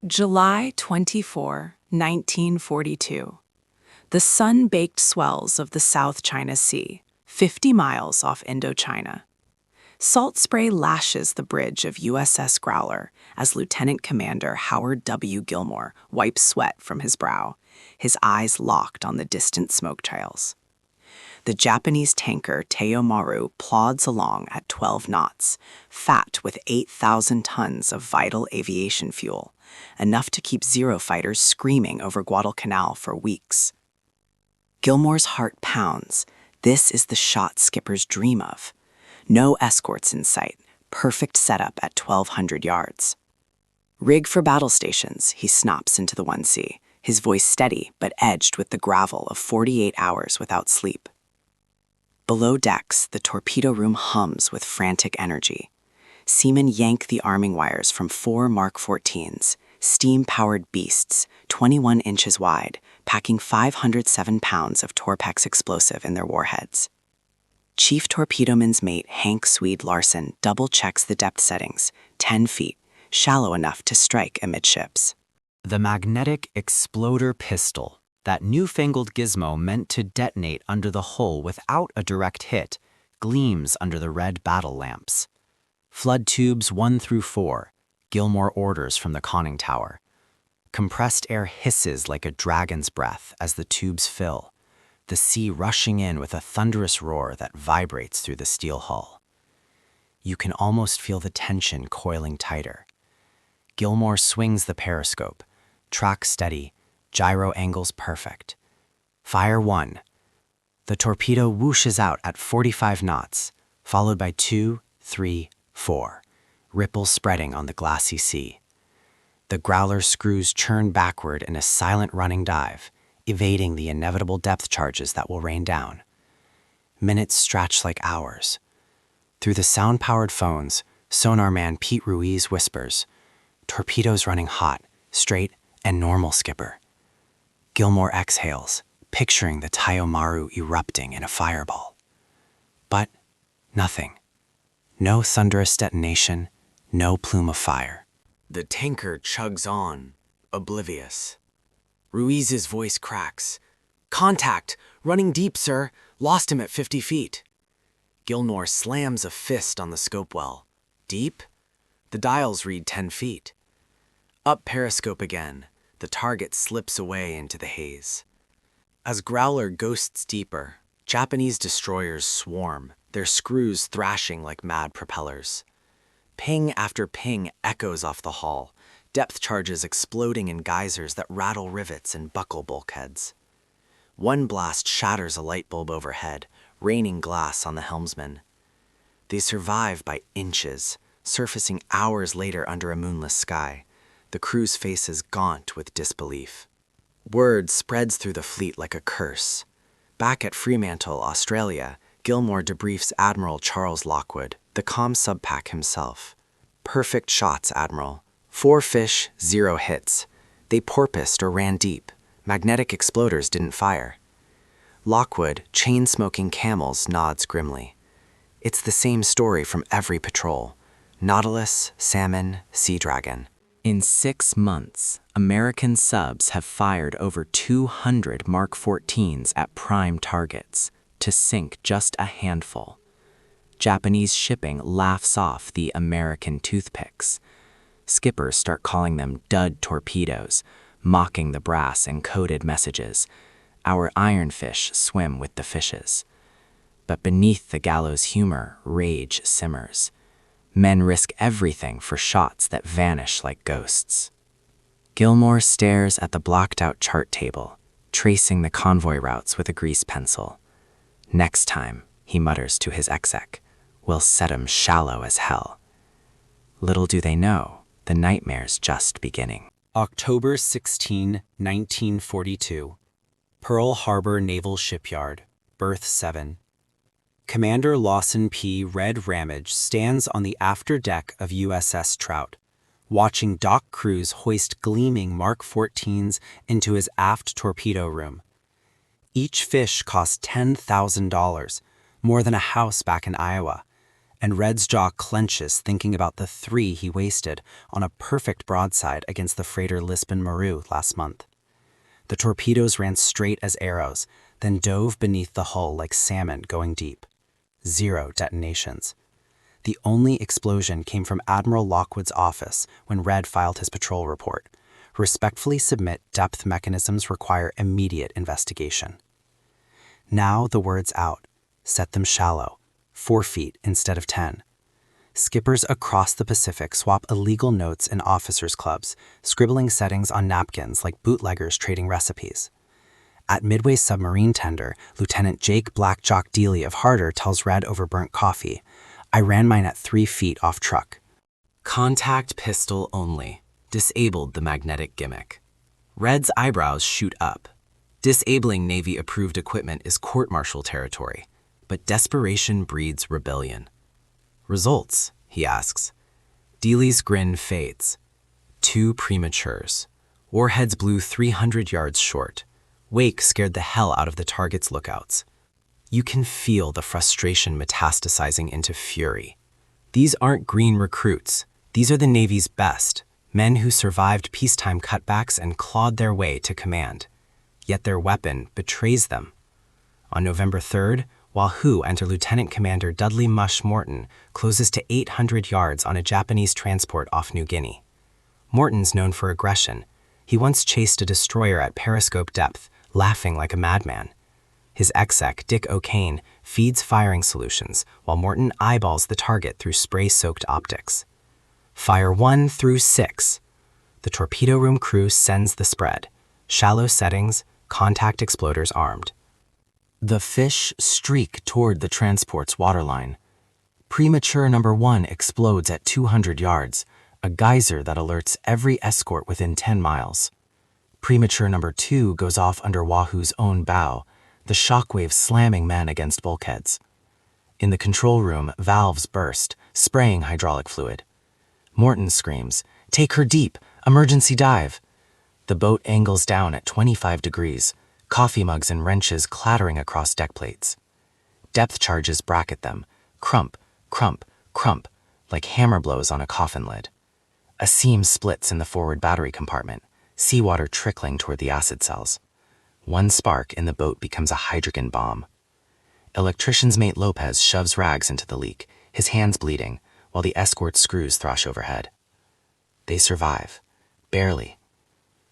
July 24, 1942. The sun-baked swells of the South China Sea, 50 miles off Indochina. Salt spray lashes the bridge of USS Growler as Lieutenant Commander Howard W. Gilmore wipes sweat from his brow, his eyes locked on the distant smoke trails. The Japanese tanker Teo Maru plods along at 12 knots, fat with 8,000 tons of vital aviation fuel, enough to keep Zero fighters screaming over Guadalcanal for weeks. Gilmore's heart pounds. This is the shot skippers dream of. No escorts in sight, perfect setup at 1,200 yards. Rig for battle stations, he snops into the 1C, his voice steady but edged with the gravel of 48 hours without sleep. Below decks, the torpedo room hums with frantic energy. Seamen yank the arming wires from 4 Mark 14s, steam-powered beasts, 21 inches wide, packing 507 pounds of Torpex explosive in their warheads. Chief Torpedoman's mate Hank Swede Larson double-checks the depth settings, 10 feet, shallow enough to strike amidships. The magnetic exploder pistol, that newfangled gizmo meant to detonate under the hull without a direct hit, gleams under the red battle lamps. Flood tubes 1 through 4, Gilmore orders from the conning tower. Compressed air hisses like a dragon's breath as the tubes fill, the sea rushing in with a thunderous roar that vibrates through the steel hull. You can almost feel the tension coiling tighter. Gilmore swings the periscope, track steady, gyro angles perfect. Fire 1. The torpedo whooshes out at 45 knots, followed by 2, 3, 4, ripples spreading on the glassy sea. The Growler's screws churn backward in a silent running dive, evading the inevitable depth charges that will rain down. Minutes stretch like hours. Through the sound-powered phones, sonar man Pete Ruiz whispers, "Torpedoes running hot, straight, and normal, skipper." Gilmore exhales, picturing the Teo Maru erupting in a fireball. But nothing. No thunderous detonation, no plume of fire. The tanker chugs on, oblivious. Ruiz's voice cracks. "Contact! Running deep, sir! Lost him at 50 feet. Gilmore slams a fist on the scope well. Deep? The dials read 10 feet. Up periscope again. The target slips away into the haze. As Growler ghosts deeper, Japanese destroyers swarm, their screws thrashing like mad propellers. Ping after ping echoes off the hull, depth charges exploding in geysers that rattle rivets and buckle bulkheads. One blast shatters a light bulb overhead, raining glass on the helmsman. They survive by inches, surfacing hours later under a moonless sky, the crew's faces gaunt with disbelief. Word spreads through the fleet like a curse. Back at Fremantle, Australia, Gilmore debriefs Admiral Charles Lockwood, the comm subpack himself. "Perfect shots, Admiral. 4 fish, 0 hits. They porpoised or ran deep. Magnetic exploders didn't fire." Lockwood, chain-smoking camels, nods grimly. It's the same story from every patrol. Nautilus, Salmon, Sea Dragon. In 6 months, American subs have fired over 200 Mark 14s at prime targets, to sink just a handful. Japanese shipping laughs off the American toothpicks. Skippers start calling them dud torpedoes, mocking the brass in coded messages. Our ironfish swim with the fishes. But beneath the gallows humor, rage simmers. Men risk everything for shots that vanish like ghosts. Gilmore stares at the blocked-out chart table, tracing the convoy routes with a grease pencil. Next time, he mutters to his exec, we'll set 'em shallow as hell. Little do they know, the nightmare's just beginning. October 16, 1942. Pearl Harbor Naval Shipyard, Berth 7. Commander Lawson P. Red Ramage stands on the afterdeck of USS Trout, watching dock crews hoist gleaming Mark 14s into his aft torpedo room. Each fish cost $10,000, more than a house back in Iowa, And Red's jaw clenches thinking about the 3 he wasted on a perfect broadside against the freighter Lisbon Maru last month. The torpedoes ran straight as arrows, then dove beneath the hull like salmon going deep. 0 detonations. The only explosion came from Admiral Lockwood's office when Red filed his patrol report. Respectfully submit depth mechanisms require immediate investigation. Now the word's out. Set them shallow, 4 feet instead of 10. Skippers across the Pacific swap illegal notes in officers' clubs, scribbling settings on napkins like bootleggers trading recipes. At Midway submarine tender, Lieutenant Jake Blackjock Dealey of Harder tells Red over burnt coffee, "I ran mine at 3 feet off truck." Contact pistol only. Disabled the magnetic gimmick. Red's eyebrows shoot up. Disabling Navy-approved equipment is court-martial territory, but desperation breeds rebellion. Results, he asks. Dealey's grin fades. 2 prematures. Warheads blew 300 yards short. Wake scared the hell out of the target's lookouts. You can feel the frustration metastasizing into fury. These aren't green recruits. These are the Navy's best, men who survived peacetime cutbacks and clawed their way to command. Yet their weapon betrays them. On November 3rd, Wahoo under Lieutenant Commander Dudley Mush Morton closes to 800 yards on a Japanese transport off New Guinea. Morton's known for aggression. He once chased a destroyer at periscope depth, laughing like a madman. His exec, Dick O'Kane, feeds firing solutions while Morton eyeballs the target through spray-soaked optics. Fire 1 through 6. The torpedo room crew sends the spread. Shallow settings, contact exploders armed. The fish streak toward the transport's waterline. Premature number 1 explodes at 200 yards, a geyser that alerts every escort within 10 miles. Premature number 2 goes off under Wahoo's own bow, the shockwave slamming men against bulkheads. In the control room, valves burst, spraying hydraulic fluid. Morton screams, "Take her deep! Emergency dive!" The boat angles down at 25 degrees, coffee mugs and wrenches clattering across deck plates. Depth charges bracket them, crump, crump, crump, like hammer blows on a coffin lid. A seam splits in the forward battery compartment, seawater trickling toward the acid cells. One spark in the boat becomes a hydrogen bomb. Electrician's mate Lopez shoves rags into the leak, his hands bleeding, while the escort screws thrash overhead. They survive. Barely.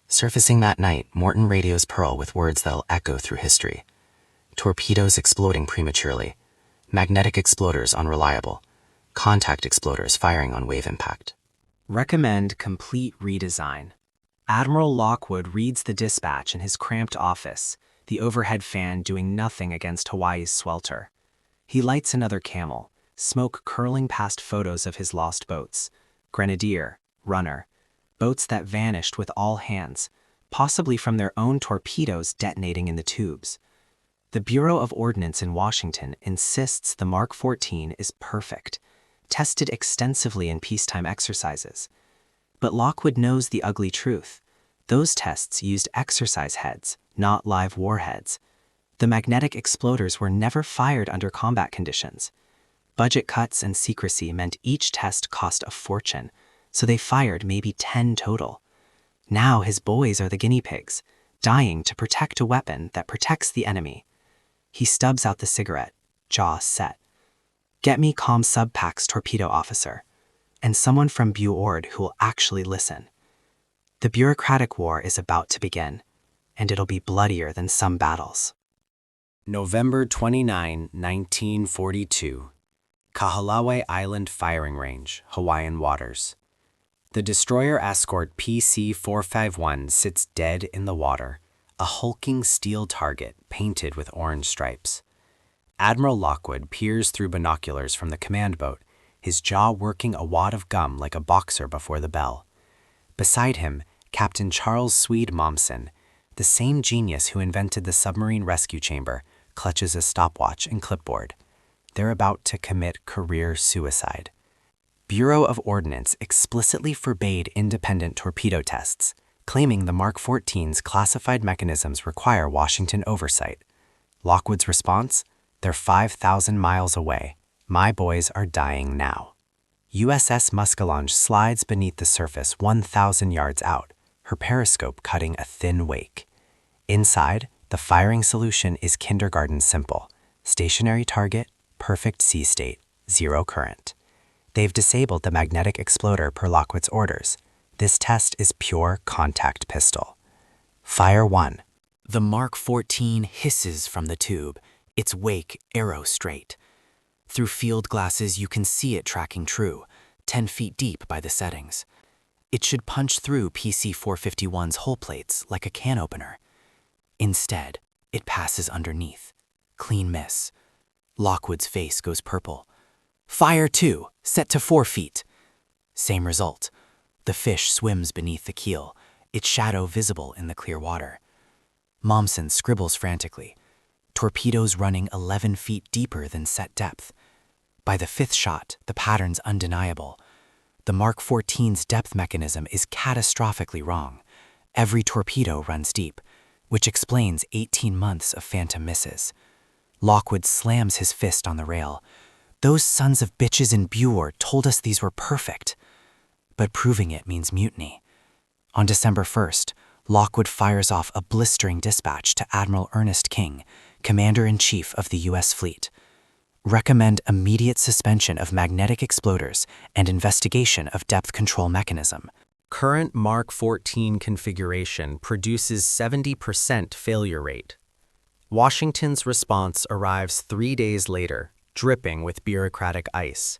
Surfacing that night, Morton radios Pearl with words that'll echo through history. Torpedoes exploding prematurely. Magnetic exploders unreliable. Contact exploders firing on wave impact. Recommend complete redesign. Admiral Lockwood reads the dispatch in his cramped office, the overhead fan doing nothing against Hawaii's swelter. He lights another Camel, smoke curling past photos of his lost boats. Grenadier, Runner, boats that vanished with all hands, possibly from their own torpedoes detonating in the tubes. The Bureau of Ordnance in Washington insists the Mark 14 is perfect, tested extensively in peacetime exercises. But Lockwood knows the ugly truth. Those tests used exercise heads, not live warheads. The magnetic exploders were never fired under combat conditions. Budget cuts and secrecy meant each test cost a fortune, so they fired maybe 10 total. Now his boys are the guinea pigs, dying to protect a weapon that protects the enemy. He stubs out the cigarette, jaw set. Get me comm subpack's torpedo officer, and someone from BUORD who will actually listen. The bureaucratic war is about to begin, and it'll be bloodier than some battles. November 29, 1942. Kahalawe Island Firing Range, Hawaiian waters. The destroyer escort PC-451 sits dead in the water, a hulking steel target painted with orange stripes. Admiral Lockwood peers through binoculars from the command boat, his jaw working a wad of gum like a boxer before the bell. Beside him, Captain Charles Swede Momsen, the same genius who invented the submarine rescue chamber, clutches a stopwatch and clipboard. They're about to commit career suicide. Bureau of Ordnance explicitly forbade independent torpedo tests, claiming the Mark 14's classified mechanisms require Washington oversight. Lockwood's response? They're 5,000 miles away. My boys are dying now. USS Muskellonge slides beneath the surface 1,000 yards out, her periscope cutting a thin wake. Inside, the firing solution is kindergarten simple. Stationary target, perfect sea state, zero current. They've disabled the magnetic exploder per Lockwood's orders. This test is pure contact pistol. Fire 1. The Mark 14 hisses from the tube, its wake arrow straight. Through field glasses you can see it tracking true, 10 feet deep by the settings. It should punch through PC-451's hull plates like a can opener. Instead, it passes underneath. Clean miss. Lockwood's face goes purple. Fire 2, set to 4 feet. Same result. The fish swims beneath the keel, its shadow visible in the clear water. Momsen scribbles frantically. Torpedoes running 11 feet deeper than set depth. By the 5th shot, the pattern's undeniable. The Mark 14's depth mechanism is catastrophically wrong. Every torpedo runs deep, which explains 18 months of phantom misses. Lockwood slams his fist on the rail. Those sons of bitches in Buer told us these were perfect. But proving it means mutiny. On December 1st, Lockwood fires off a blistering dispatch to Admiral Ernest King, Commander-in-Chief of the U.S. Fleet. Recommend immediate suspension of magnetic exploders and investigation of depth control mechanism. Current Mark 14 configuration produces 70% failure rate. Washington's response arrives 3 days later, dripping with bureaucratic ice.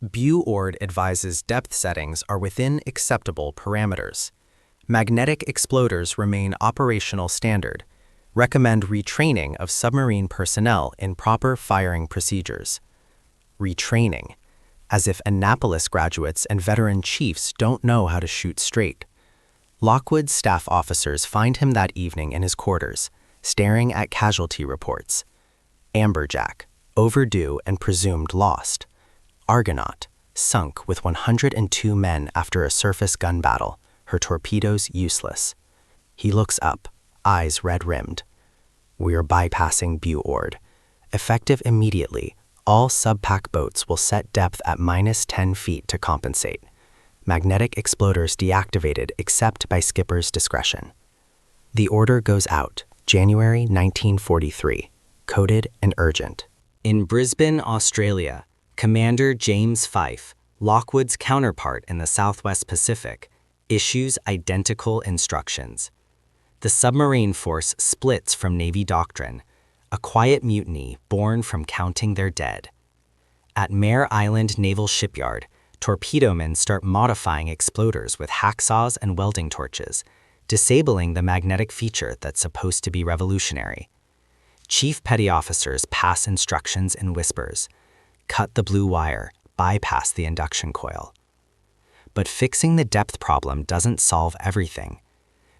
BUORD advises depth settings are within acceptable parameters. Magnetic exploders remain operational standard. Recommend retraining of submarine personnel in proper firing procedures. Retraining, as if Annapolis graduates and veteran chiefs don't know how to shoot straight. Lockwood's staff officers find him that evening in his quarters, staring at casualty reports. Amberjack, overdue and presumed lost. Argonaut, sunk with 102 men after a surface gun battle, her torpedoes useless. He looks up, eyes red-rimmed. We're bypassing BUORD. Effective immediately, all subpack boats will set depth at -10 feet to compensate. Magnetic exploders deactivated except by skipper's discretion. The order goes out, January 1943, coded and urgent. In Brisbane, Australia, Commander James Fife, Lockwood's counterpart in the Southwest Pacific, issues identical instructions. The submarine force splits from Navy doctrine, a quiet mutiny born from counting their dead. At Mare Island Naval Shipyard, torpedo men start modifying exploders with hacksaws and welding torches, disabling the magnetic feature that's supposed to be revolutionary. Chief petty officers pass instructions in whispers. Cut the blue wire, bypass the induction coil. But fixing the depth problem doesn't solve everything.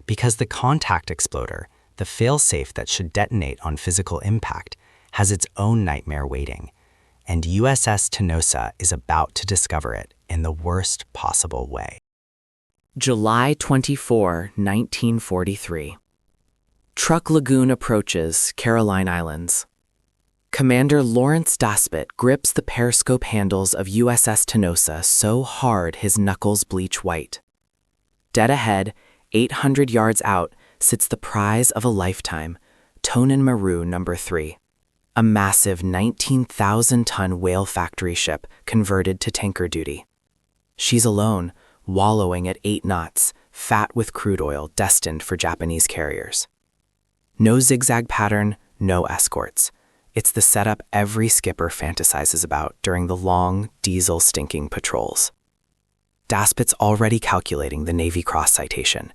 Because the contact exploder, the failsafe that should detonate on physical impact, has its own nightmare waiting, and USS Tenosa is about to discover it in the worst possible way. July 24, 1943. Truck Lagoon approaches Caroline Islands. Commander Lawrence Daspit grips the periscope handles of USS Tenosa so hard his knuckles bleach white. Dead ahead, 800 yards out, sits the prize of a lifetime, Tonin Maru No. 3, a massive 19,000-ton whale factory ship converted to tanker duty. She's alone, wallowing at 8 knots, fat with crude oil destined for Japanese carriers. No zigzag pattern, no escorts. It's the setup every skipper fantasizes about during the long, diesel-stinking patrols. Daspit's already calculating the Navy Cross citation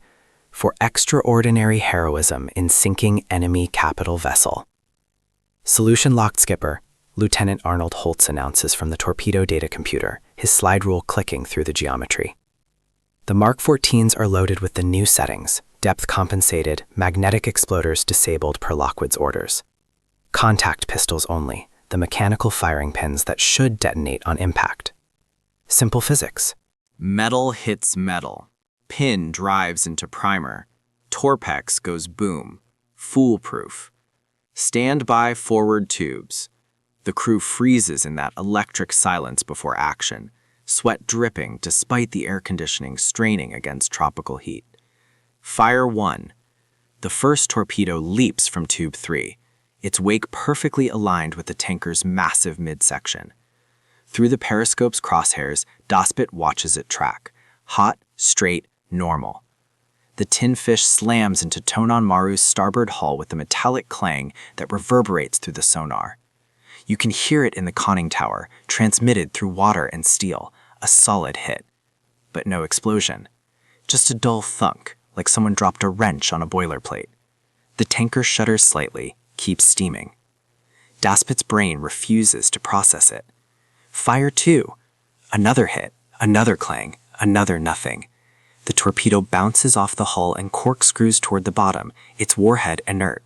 for extraordinary heroism in sinking enemy capital vessel. Solution locked, skipper, Lieutenant Arnold Holtz announces from the torpedo data computer, his slide rule clicking through the geometry. The Mark 14s are loaded with the new settings, depth compensated, magnetic exploders disabled per Lockwood's orders. Contact pistols only, the mechanical firing pins that should detonate on impact. Simple physics. Metal hits metal. Pin drives into primer. Torpex goes boom. Foolproof. Stand by forward tubes. The crew freezes in that electric silence before action, sweat dripping despite the air conditioning straining against tropical heat. Fire 1. The first torpedo leaps from tube 3, its wake perfectly aligned with the tanker's massive midsection. Through the periscope's crosshairs, Daspit watches it track. Hot, straight, normal. The tin fish slams into Tonan Maru's starboard hull with a metallic clang that reverberates through the sonar. You can hear it in the conning tower, transmitted through water and steel, a solid hit. But no explosion. Just a dull thunk, like someone dropped a wrench on a boilerplate. The tanker shudders slightly, keeps steaming. Daspit's brain refuses to process it. Fire 2. Another hit, another clang, another nothing. The torpedo bounces off the hull and corkscrews toward the bottom, its warhead inert.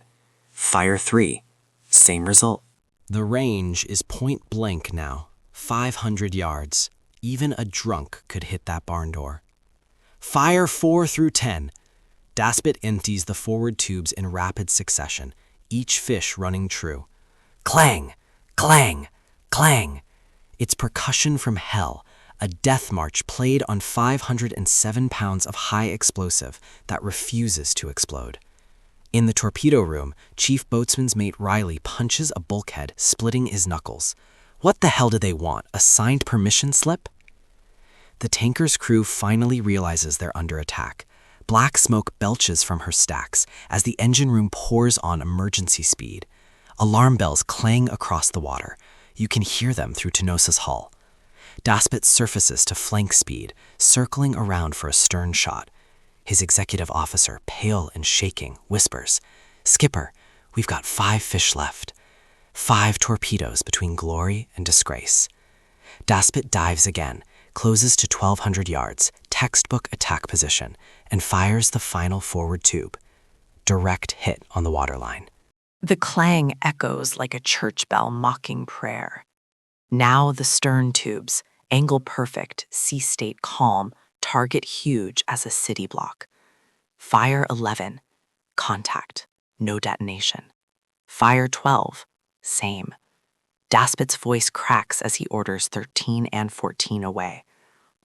Fire 3. Same result. The range is point blank now, 500 yards. Even a drunk could hit that barn door. Fire 4 through 10. Daspit empties the forward tubes in rapid succession, each fish running true. Clang, clang, clang. It's percussion from hell, a death march played on 507 pounds of high explosive that refuses to explode. In the torpedo room, Chief Boatswain's Mate Riley punches a bulkhead, splitting his knuckles. What the hell do they want, a signed permission slip? The tanker's crew finally realizes they're under attack. Black smoke belches from her stacks as the engine room pours on emergency speed. Alarm bells clang across the water. You can hear them through Tenosa's hull. Daspit surfaces to flank speed, circling around for a stern shot. His executive officer, pale and shaking, whispers, "Skipper, we've got 5 fish left. 5 torpedoes between glory and disgrace." Daspit dives again, closes to 1,200 yards, textbook attack position, and fires the final forward tube. Direct hit on the waterline. The clang echoes like a church bell mocking prayer. Now the stern tubes, angle perfect, sea state calm, target huge as a city block. Fire 11, contact, no detonation. Fire 12, same. Daspit's voice cracks as he orders 13 and 14 away.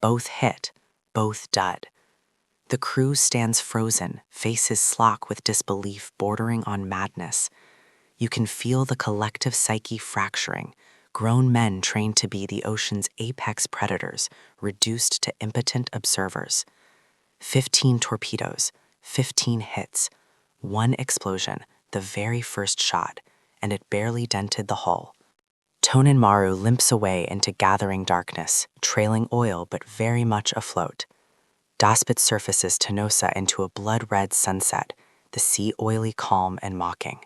Both hit, both dud. The crew stands frozen, faces slack with disbelief bordering on madness. You can feel the collective psyche fracturing, grown men trained to be the ocean's apex predators, reduced to impotent observers. 15 torpedoes, 15 hits, 1 explosion, the very first shot, and it barely dented the hull. Tonan Maru limps away into gathering darkness, trailing oil but very much afloat. Daspit surfaces Tenosa into a blood-red sunset, the sea oily calm and mocking.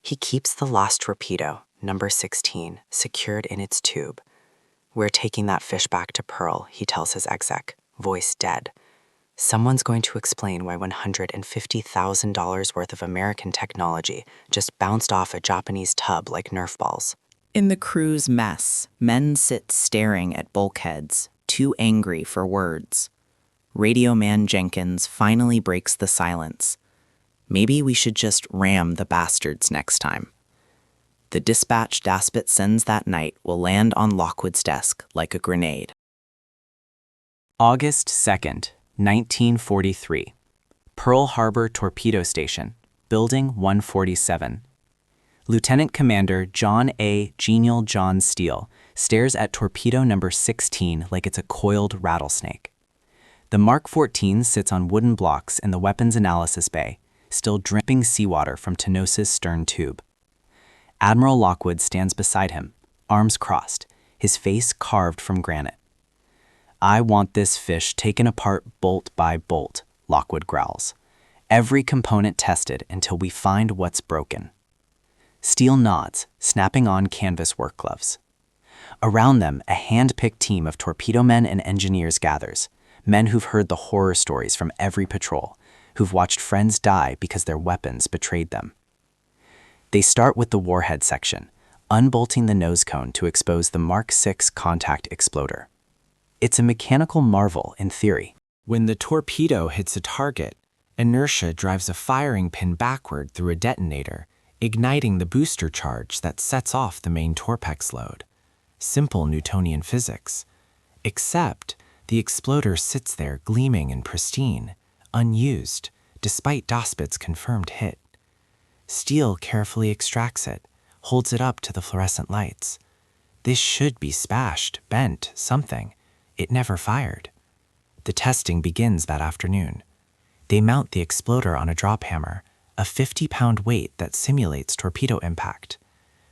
He keeps the lost torpedo, number 16, secured in its tube. "We're taking that fish back to Pearl," he tells his exec, voice dead. Someone's going to explain why $150,000 worth of American technology just bounced off a Japanese tub like Nerf balls. In the crew's mess, men sit staring at bulkheads, too angry for words. Radio man Jenkins finally breaks the silence. Maybe we should just ram the bastards next time. The dispatch Daspit sends that night will land on Lockwood's desk like a grenade. August 2nd, 1943. Pearl Harbor Torpedo Station, Building 147. Lieutenant Commander John A. Genial John Steele stares at torpedo number 16 like it's a coiled rattlesnake. The Mark 14 sits on wooden blocks in the weapons analysis bay, still dripping seawater from Tenosa's stern tube. Admiral Lockwood stands beside him, arms crossed, his face carved from granite. "I want this fish taken apart bolt by bolt," Lockwood growls. "Every component tested until we find what's broken." Steele nods, snapping on canvas work gloves. Around them, a hand-picked team of torpedo men and engineers gathers, men who've heard the horror stories from every patrol, who've watched friends die because their weapons betrayed them. They start with the warhead section, unbolting the nose cone to expose the Mark 6 contact exploder. It's a mechanical marvel in theory. When the torpedo hits a target, inertia drives a firing pin backward through a detonator, igniting the booster charge that sets off the main torpex load. Simple Newtonian physics. Except the exploder sits there gleaming and pristine, unused, despite Daspit's confirmed hit. Steele carefully extracts it, holds it up to the fluorescent lights. This should be spashed, bent, something. It never fired. The testing begins that afternoon. They mount the exploder on a drop hammer, a 50-pound weight that simulates torpedo impact.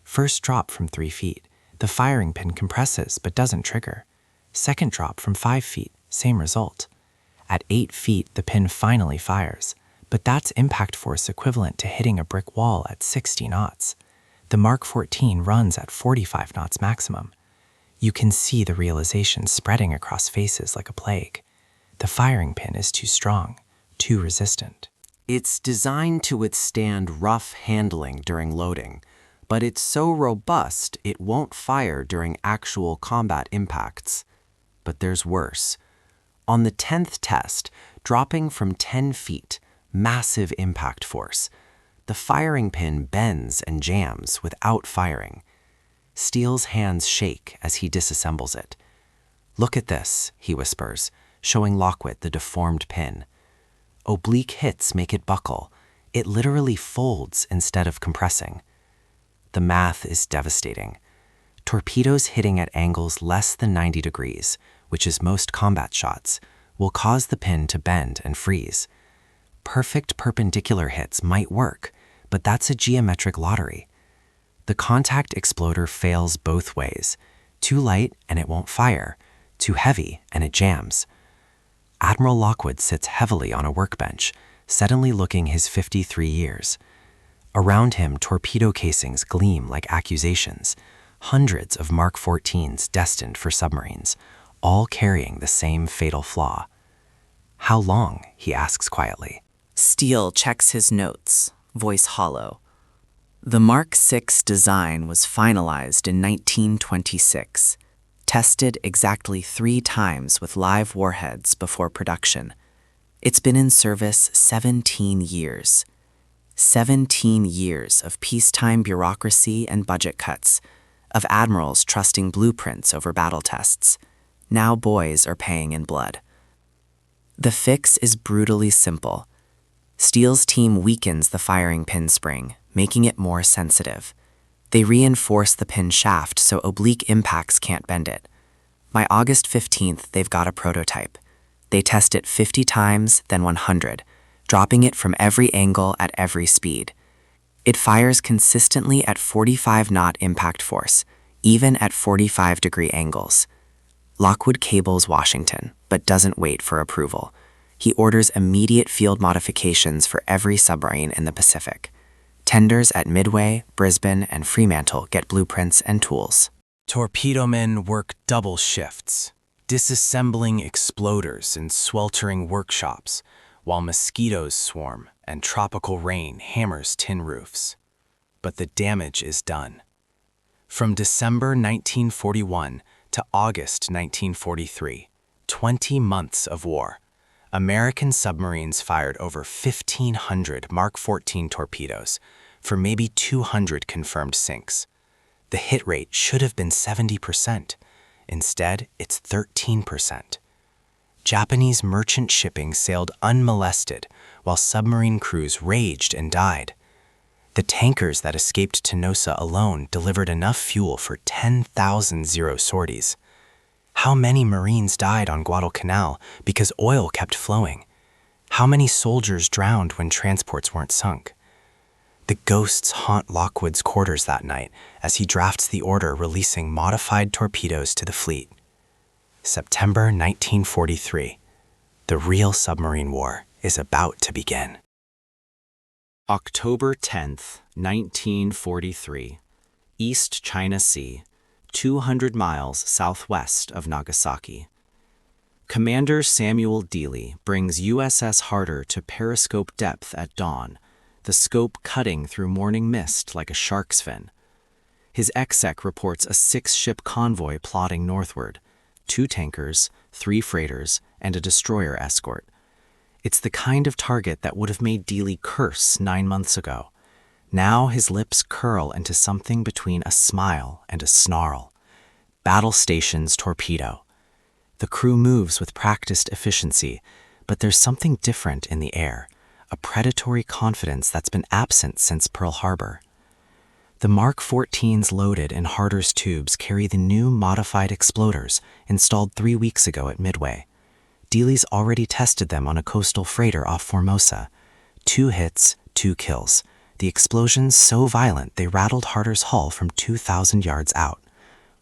First drop from 3 feet. The firing pin compresses but doesn't trigger. Second drop from 5 feet, same result. At 8 feet, the pin finally fires, but that's impact force equivalent to hitting a brick wall at 60 knots. The Mark 14 runs at 45 knots maximum. You can see the realization spreading across faces like a plague. The firing pin is too strong, too resistant. It's designed to withstand rough handling during loading, but it's so robust it won't fire during actual combat impacts. But there's worse. On the 10th test, dropping from 10 feet, massive impact force, the firing pin bends and jams without firing. Steele's hands shake as he disassembles it. "Look at this," he whispers, showing Lockwood the deformed pin. Oblique hits make it buckle. It literally folds instead of compressing. The math is devastating. Torpedoes hitting at angles less than 90 degrees, which is most combat shots, will cause the pin to bend and freeze. Perfect perpendicular hits might work, but that's a geometric lottery. The contact exploder fails both ways. Too light and it won't fire. Too heavy and it jams. Admiral Lockwood sits heavily on a workbench, suddenly looking his 53 years. Around him, torpedo casings gleam like accusations, hundreds of Mark 14s destined for submarines, all carrying the same fatal flaw. "How long?" he asks quietly. Steele checks his notes, voice hollow. The Mark 6 design was finalized in 1926, tested exactly 3 times with live warheads before production. It's been in service 17 years. 17 years of peacetime bureaucracy and budget cuts, of admirals trusting blueprints over battle tests. Now boys are paying in blood. The fix is brutally simple. Steele's team weakens the firing pin spring, making it more sensitive. They reinforce the pin shaft so oblique impacts can't bend it. By August 15th, they've got a prototype. They test it 50 times, then 100, dropping it from every angle at every speed. It fires consistently at 45-knot impact force, even at 45-degree angles. Lockwood cables Washington, but doesn't wait for approval. He orders immediate field modifications for every submarine in the Pacific. Tenders at Midway, Brisbane, and Fremantle get blueprints and tools. Torpedo men work double shifts, disassembling exploders in sweltering workshops, while mosquitoes swarm and tropical rain hammers tin roofs. But the damage is done. From December 1941 to August 1943, 20 months of war, American submarines fired over 1,500 Mark 14 torpedoes for maybe 200 confirmed sinks. The hit rate should have been 70%. Instead, it's 13%. Japanese merchant shipping sailed unmolested while submarine crews raged and died. The tankers that escaped to Nosa alone delivered enough fuel for 10,000 zero sorties. How many Marines died on Guadalcanal because oil kept flowing? How many soldiers drowned when transports weren't sunk? The ghosts haunt Lockwood's quarters that night as he drafts the order releasing modified torpedoes to the fleet. September 1943. The real submarine war is about to begin. October 10th, 1943. East China Sea, 200 miles southwest of Nagasaki. Commander Samuel Dealey brings USS Harder to periscope depth at dawn, the scope cutting through morning mist like a shark's fin. His exec reports a 6-ship convoy plodding northward, 2 tankers, 3 freighters, and a destroyer escort. It's the kind of target that would have made Dealey curse 9 months ago. Now his lips curl into something between a smile and a snarl. Battle stations torpedo. The crew moves with practiced efficiency, but there's something different in the air, a predatory confidence that's been absent since Pearl Harbor. The Mark 14s loaded in Harder's tubes carry the new modified exploders installed 3 weeks ago at Midway. Dealey's already tested them on a coastal freighter off Formosa. 2 hits, 2 kills. The explosions so violent they rattled Harder's hull from 2,000 yards out.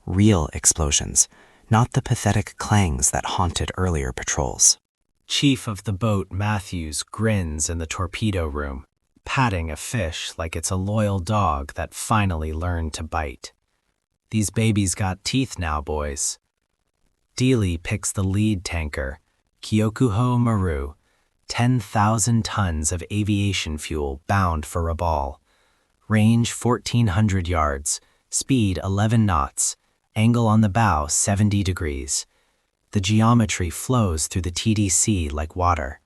Real explosions, not the pathetic clangs that haunted earlier patrols. Chief of the boat Matthews grins in the torpedo room, patting a fish like it's a loyal dog that finally learned to bite. These babies got teeth now, boys. Dealey picks the lead tanker, Kyokuho Maru, 10,000 tons of aviation fuel bound for Rabaul. Range 1,400 yards, speed 11 knots, angle on the bow 70 degrees. The geometry flows through the TDC like water.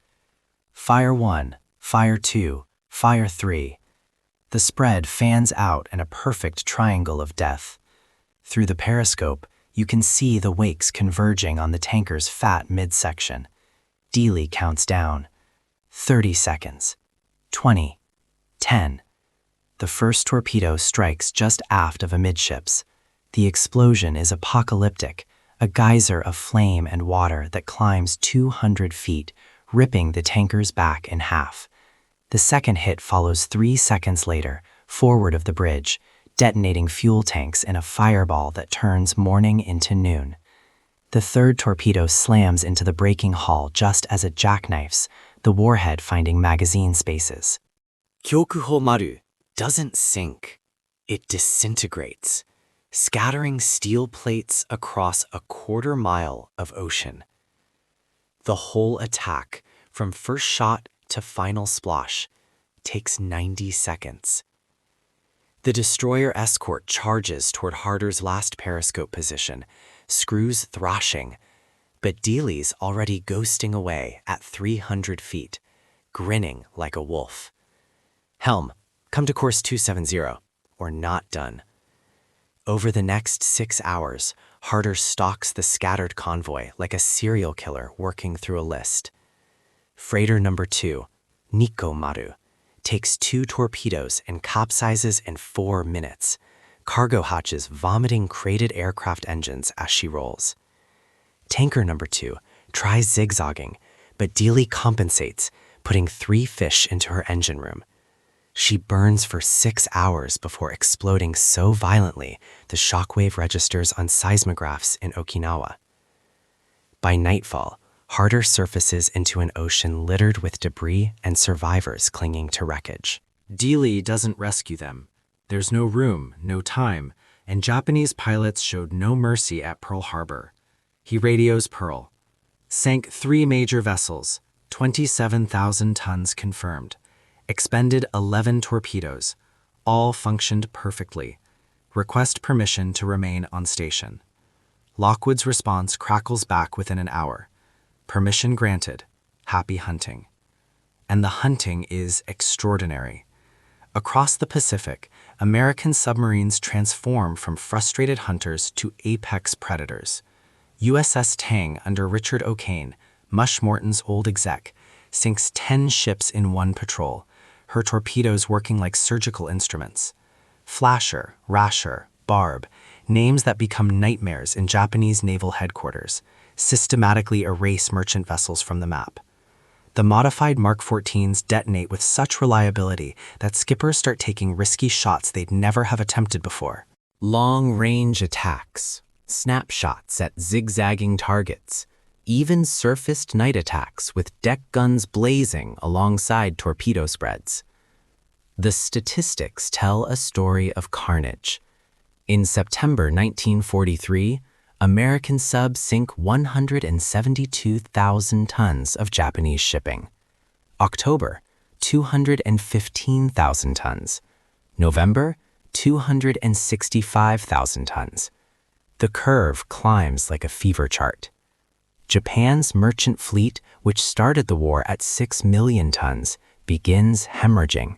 Fire 1, Fire 2, Fire 3. The spread fans out in a perfect triangle of death. Through the periscope, you can see the wakes converging on the tanker's fat midsection. Dealey counts down. 30 seconds. 20. 10. The first torpedo strikes just aft of amidships. The explosion is apocalyptic, a geyser of flame and water that climbs 200 feet, ripping the tanker's back in half. The second hit follows 3 seconds later, forward of the bridge, detonating fuel tanks in a fireball that turns morning into noon. The third torpedo slams into the braking hull just as it jackknifes, the warhead finding magazine spaces. Kyokuho Maru doesn't sink. It disintegrates, scattering steel plates across a 1/4 mile of ocean. The whole attack, from first shot to final splosh, takes 90 seconds. The destroyer escort charges toward Harder's last periscope position, screws thrashing, but Dealey's already ghosting away at 300 feet, grinning like a wolf. Helm, come to course 270, or not done. Over the next 6 hours, Harder stalks the scattered convoy like a serial killer working through a list. Freighter number 2, Nikko Maru, takes 2 torpedoes and capsizes in 4 minutes, cargo hatches vomiting crated aircraft engines as she rolls. Tanker number 2 tries zigzagging, but Dealey compensates, putting 3 fish into her engine room. She burns for 6 hours before exploding so violently the shockwave registers on seismographs in Okinawa. By nightfall, Harder surfaces into an ocean littered with debris and survivors clinging to wreckage. Dealey doesn't rescue them. There's no room, no time, and Japanese pilots showed no mercy at Pearl Harbor. He radios Pearl. Sank 3 major vessels, 27,000 tons confirmed. Expended 11 torpedoes. All functioned perfectly. Request permission to remain on station. Lockwood's response crackles back within an hour. Permission granted. Happy hunting. And the hunting is extraordinary. Across the Pacific, American submarines transform from frustrated hunters to apex predators. USS Tang under Richard O'Kane, Mush Morton's old exec, sinks 10 ships in one patrol, her torpedoes working like surgical instruments. Flasher, Rasher, Barb, names that become nightmares in Japanese naval headquarters, systematically erase merchant vessels from the map. The modified Mark 14s detonate with such reliability that skippers start taking risky shots they'd never have attempted before. Long-range attacks, snapshots at zigzagging targets, even surfaced night attacks with deck guns blazing alongside torpedo spreads. The statistics tell a story of carnage. In September 1943, American subs sink 172,000 tons of Japanese shipping. October, 215,000 tons. November, 265,000 tons. The curve climbs like a fever chart. Japan's merchant fleet, which started the war at 6 million tons, begins hemorrhaging.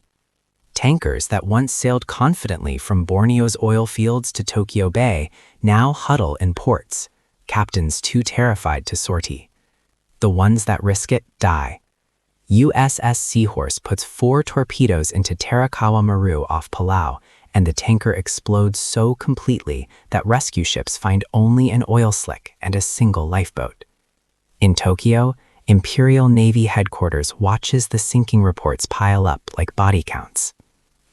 Tankers that once sailed confidently from Borneo's oil fields to Tokyo Bay now huddle in ports, captains too terrified to sortie. The ones that risk it die. USS Seahorse puts 4 torpedoes into Terakawa Maru off Palau, and the tanker explodes so completely that rescue ships find only an oil slick and a single lifeboat. In Tokyo, Imperial Navy headquarters watches the sinking reports pile up like body counts.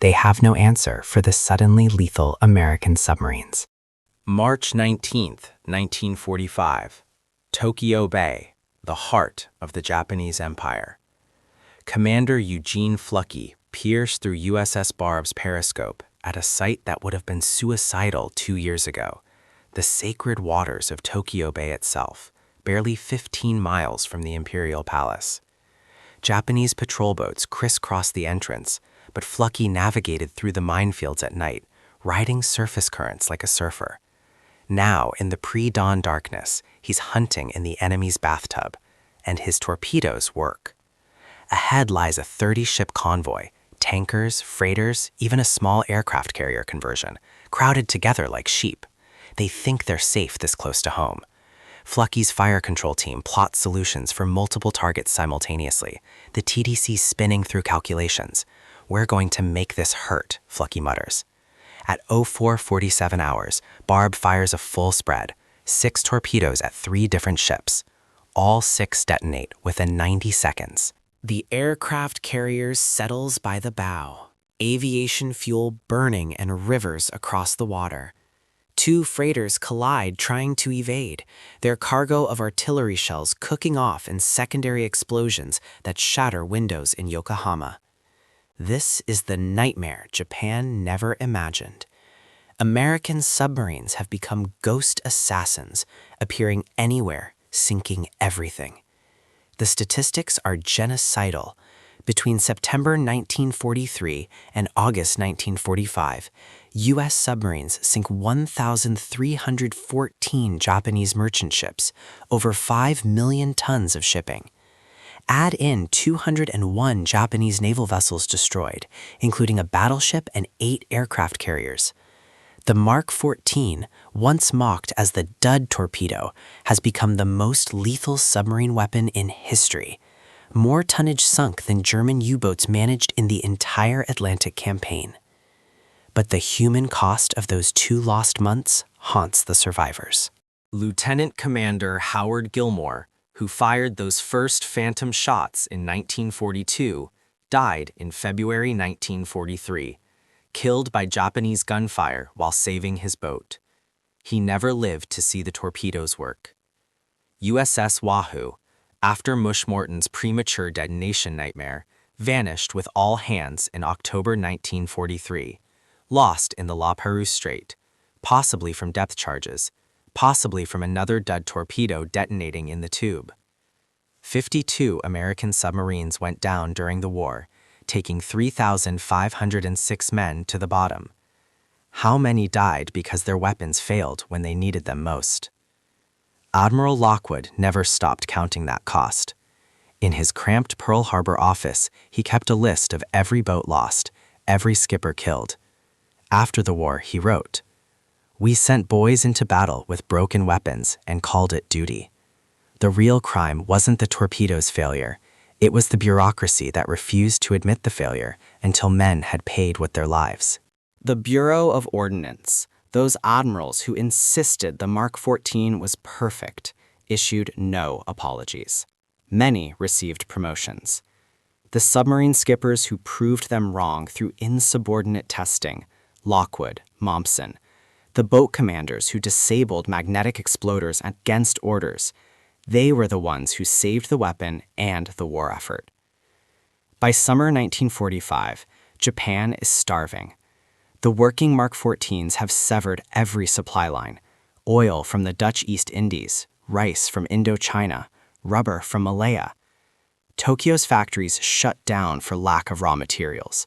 They have no answer for the suddenly lethal American submarines. March 19, 1945. Tokyo Bay, the heart of the Japanese Empire. Commander Eugene Fluckey pierced through USS Barb's periscope at a site that would have been suicidal 2 years ago, the sacred waters of Tokyo Bay itself, barely 15 miles from the Imperial Palace. Japanese patrol boats crisscrossed the entrance, but Fluckey navigated through the minefields at night, riding surface currents like a surfer. Now, in the pre-dawn darkness, he's hunting in the enemy's bathtub, and his torpedoes work. Ahead lies a 30-ship convoy, tankers, freighters, even a small aircraft carrier conversion, crowded together like sheep. They think they're safe this close to home. Fluckey's fire control team plots solutions for multiple targets simultaneously, the TDC spinning through calculations. "We're going to make this hurt," Fluckey mutters. At 04:47 hours, Barb fires a full spread, 6 torpedoes at 3 different ships. All 6 detonate within 90 seconds. The aircraft carrier settles by the bow, aviation fuel burning and rivers across the water. 2 freighters collide trying to evade, their cargo of artillery shells cooking off in secondary explosions that shatter windows in Yokohama. This is the nightmare Japan never imagined. American submarines have become ghost assassins, appearing anywhere, sinking everything. The statistics are genocidal. Between September 1943 and August 1945, U.S. submarines sink 1,314 Japanese merchant ships, over 5 million tons of shipping. Add in 201 Japanese naval vessels destroyed, including a battleship and 8 aircraft carriers. The Mark 14, once mocked as the dud torpedo, has become the most lethal submarine weapon in history. More tonnage sunk than German U-boats managed in the entire Atlantic campaign. But the human cost of those 2 lost months haunts the survivors. Lieutenant Commander Howard Gilmore, who fired those first Phantom shots in 1942, died in February 1943, killed by Japanese gunfire while saving his boat. He never lived to see the torpedoes work. USS Wahoo, after Mush-Morton's premature detonation nightmare, vanished with all hands in October 1943, lost in the La Perouse Strait, possibly from depth charges, possibly from another dud torpedo detonating in the tube. 52 American submarines went down during the war, taking 3,506 men to the bottom. How many died because their weapons failed when they needed them most? Admiral Lockwood never stopped counting that cost. In his cramped Pearl Harbor office, he kept a list of every boat lost, every skipper killed. After the war, he wrote, "We sent boys into battle with broken weapons and called it duty. The real crime wasn't the torpedo's failure. It was the bureaucracy that refused to admit the failure until men had paid with their lives." The Bureau of Ordnance, those admirals who insisted the Mark 14 was perfect, issued no apologies. Many received promotions. The submarine skippers who proved them wrong through insubordinate testing, Lockwood, Mommsen. The boat commanders who disabled magnetic exploders against orders, they were the ones who saved the weapon and the war effort. By summer 1945, Japan is starving. The working Mark 14s have severed every supply line: oil from the Dutch East Indies, rice from Indochina, rubber from Malaya. Tokyo's factories shut down for lack of raw materials.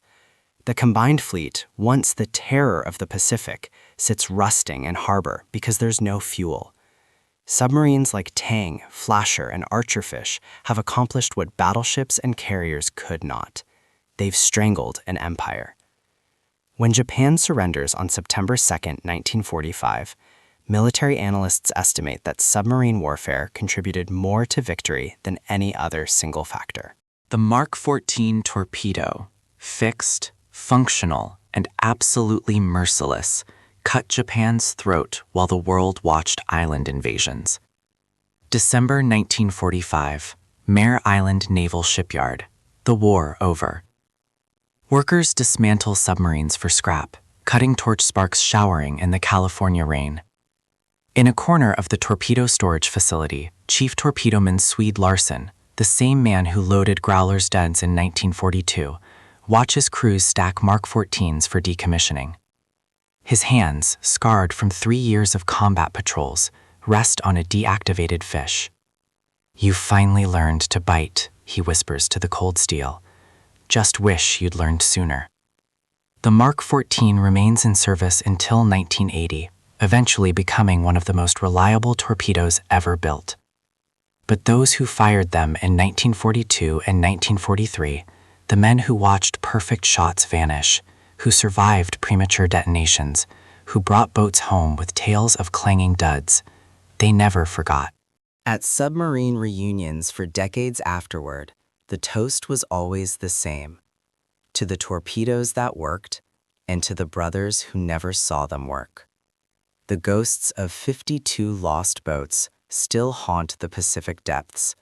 The combined fleet, once the terror of the Pacific, sits rusting in harbor because there's no fuel. Submarines like Tang, Flasher, and Archerfish have accomplished what battleships and carriers could not. They've strangled an empire. When Japan surrenders on September 2, 1945, military analysts estimate that submarine warfare contributed more to victory than any other single factor. The Mark 14 torpedo, fixed, functional, and absolutely merciless, cut Japan's throat while the world watched island invasions. December 1945, Mare Island Naval Shipyard. The war over. Workers dismantle submarines for scrap, cutting torch sparks showering in the California rain. In a corner of the torpedo storage facility, Chief Torpedoman Swede Larson, the same man who loaded Growler's deads in 1942, watches crews stack Mark 14s for decommissioning. His hands, scarred from 3 years of combat patrols, rest on a deactivated fish. "You finally learned to bite," he whispers to the cold steel. "Just wish you'd learned sooner." The Mark 14 remains in service until 1980, eventually becoming one of the most reliable torpedoes ever built. But those who fired them in 1942 and 1943, the men who watched perfect shots vanish, who survived premature detonations, who brought boats home with tales of clanging duds, they never forgot. At submarine reunions for decades afterward, the toast was always the same: to the torpedoes that worked, and to the brothers who never saw them work. The ghosts of 52 lost boats still haunt the Pacific depths,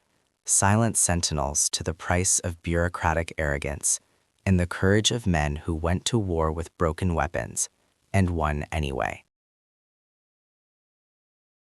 silent sentinels to the price of bureaucratic arrogance and the courage of men who went to war with broken weapons and won anyway.